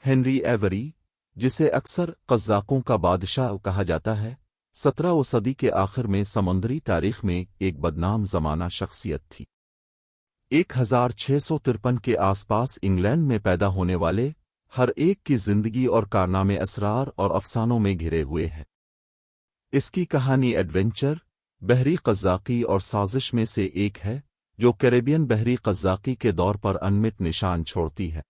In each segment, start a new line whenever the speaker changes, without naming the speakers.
Henry every, جسے اکثر قزاقوں کا بادشاہ کہا جاتا ہے، 17ویں صدی کے آخر میں سمندری تاریخ میں ایک بدنام زمانہ شخصیت تھی۔ 1653 کے آس پاس انگلینڈ میں پیدا ہونے والے ہر ایک کی زندگی اور کارنامے اسرار اور افسانوں میں گھرے ہوئے ہیں۔ اس کی کہانی ایڈونچر، بحری قزاقی اور سازش میں سے ایک ہے جو کیریبین بحری قزاقی کے دور پر انمٹ نشان چھوڑتی ہے۔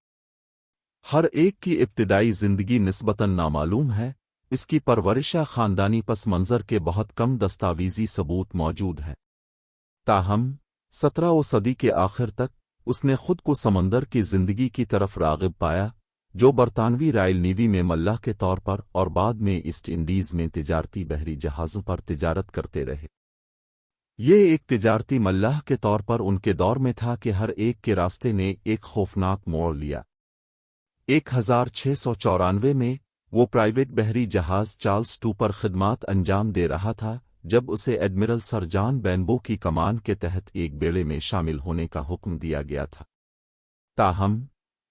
ہر ایک کی ابتدائی زندگی نسبتاً نامعلوم ہے، اس کی پرورشہ خاندانی پس منظر کے بہت کم دستاویزی ثبوت موجود ہیں۔ تاہم 17ویں صدی کے آخر تک اس نے خود کو سمندر کی زندگی کی طرف راغب پایا، جو برطانوی رائل نیوی میں ملاح کے طور پر اور بعد میں ایسٹ انڈیز میں تجارتی بحری جہازوں پر تجارت کرتے رہے۔ یہ ایک تجارتی ملاح کے طور پر ان کے دور میں تھا کہ ہر ایک کے راستے نے ایک خوفناک موڑ لیا۔ 1694 میں وہ پرائیویٹ بحری جہاز چارلس ٹو پر خدمات انجام دے رہا تھا جب اسے ایڈمرل سر جان بینبو کی کمان کے تحت ایک بیڑے میں شامل ہونے کا حکم دیا گیا تھا۔ تاہم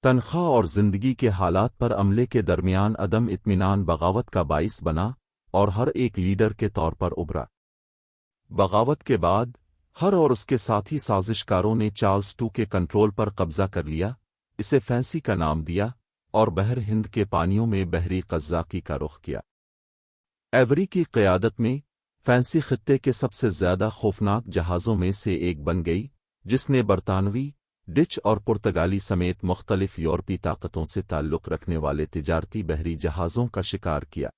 تنخواہ اور زندگی کے حالات پر عملے کے درمیان عدم اطمینان بغاوت کا باعث بنا اور ہر ایک لیڈر کے طور پر ابھرا۔ بغاوت کے بعد ہر اور اس کے ساتھی سازشکاروں نے چارلس ٹو کے کنٹرول پر قبضہ کر لیا، اسے فینسی کا نام دیا اور بحر ہند کے پانیوں میں بحری قزاقی کا رخ کیا۔ ایوری کی قیادت میں فینسی خطے کے سب سے زیادہ خوفناک جہازوں میں سے ایک بن گئی، جس نے برطانوی، ڈچ اور پرتگالی سمیت مختلف یورپی طاقتوں سے تعلق رکھنے والے تجارتی بحری جہازوں کا شکار کیا۔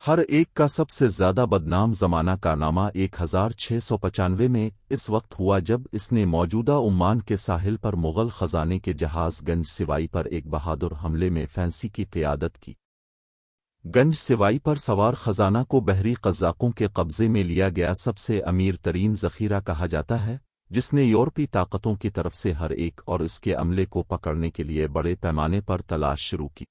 ہر ایک کا سب سے زیادہ بدنام زمانہ کارنامہ 1695 میں اس وقت ہوا جب اس نے موجودہ عمان کے ساحل پر مغل خزانے کے جہاز گنج سوائی پر ایک بہادر حملے میں فینسی کی قیادت کی۔ گنج سوائی پر سوار خزانہ کو بحری قزاقوں کے قبضے میں لیا گیا سب سے امیر ترین ذخیرہ کہا جاتا ہے، جس نے یورپی طاقتوں کی طرف سے ہر ایک اور اس کے عملے کو پکڑنے کے لیے بڑے پیمانے پر تلاش شروع کی۔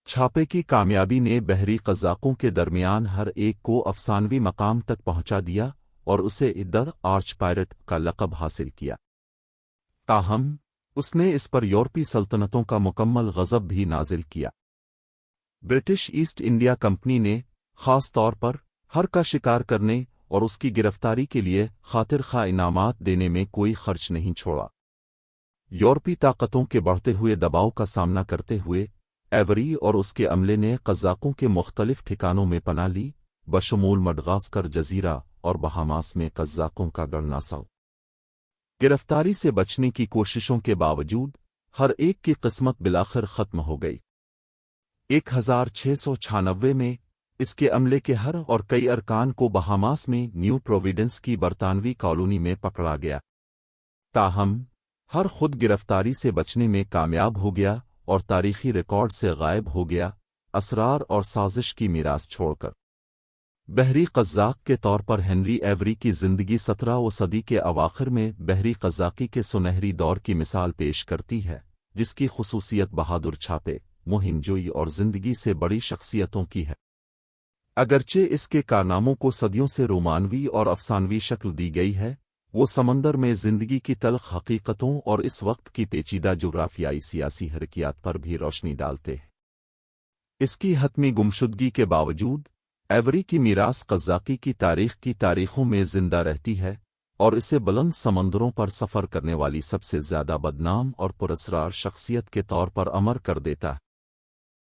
چھاپے کی کامیابی نے بحری قزاقوں کے درمیان ہر ایک کو افسانوی مقام تک پہنچا دیا اور اسے ادر آرچ پائرٹ کا لقب حاصل کیا۔ تاہم اس نے اس پر یورپی سلطنتوں کا مکمل غضب بھی نازل کیا۔ برٹش ایسٹ انڈیا کمپنی نے خاص طور پر ہر کا شکار کرنے اور اس کی گرفتاری کے لیے خاطر خواہ انعامات دینے میں کوئی خرچ نہیں چھوڑا۔ یورپی طاقتوں کے بڑھتے ہوئے دباؤ کا سامنا کرتے ہوئے ایوری اور اس کے عملے نے قزاقوں کے مختلف ٹھکانوں میں پناہ لی، بشمول مڈغاسکر جزیرہ اور بہاماس میں قزاقوں کا گڑھ ناساؤ۔ گرفتاری سے بچنے کی کوششوں کے باوجود ہر ایک کی قسمت بالآخر ختم ہو گئی۔ 1696 میں اس کے عملے کے ہر اور کئی ارکان کو بہاماس میں نیو پروویڈنس کی برطانوی کالونی میں پکڑا گیا۔ تاہم ہر خود گرفتاری سے بچنے میں کامیاب ہو گیا اور تاریخی ریکارڈ سے غائب ہو گیا، اسرار اور سازش کی میراث چھوڑ کر۔ بحری قزاق کے طور پر ہنری ایوری کی زندگی 17ویں صدی کے اواخر میں بحری قزاقی کے سنہری دور کی مثال پیش کرتی ہے، جس کی خصوصیت بہادر چھاپے، مہم جوئی اور زندگی سے بڑی شخصیتوں کی ہے۔ اگرچہ اس کے کارناموں کو صدیوں سے رومانوی اور افسانوی شکل دی گئی ہے، وہ سمندر میں زندگی کی تلخ حقیقتوں اور اس وقت کی پیچیدہ جغرافیائی سیاسی حرکیات پر بھی روشنی ڈالتے ہیں۔ اس کی حتمی گمشدگی کے باوجود ایوری کی میراث قزاقی کی تاریخ کی تاریخوں میں زندہ رہتی ہے اور اسے بلند سمندروں پر سفر کرنے والی سب سے زیادہ بدنام اور پراسرار شخصیت کے طور پر امر کر دیتا ہے۔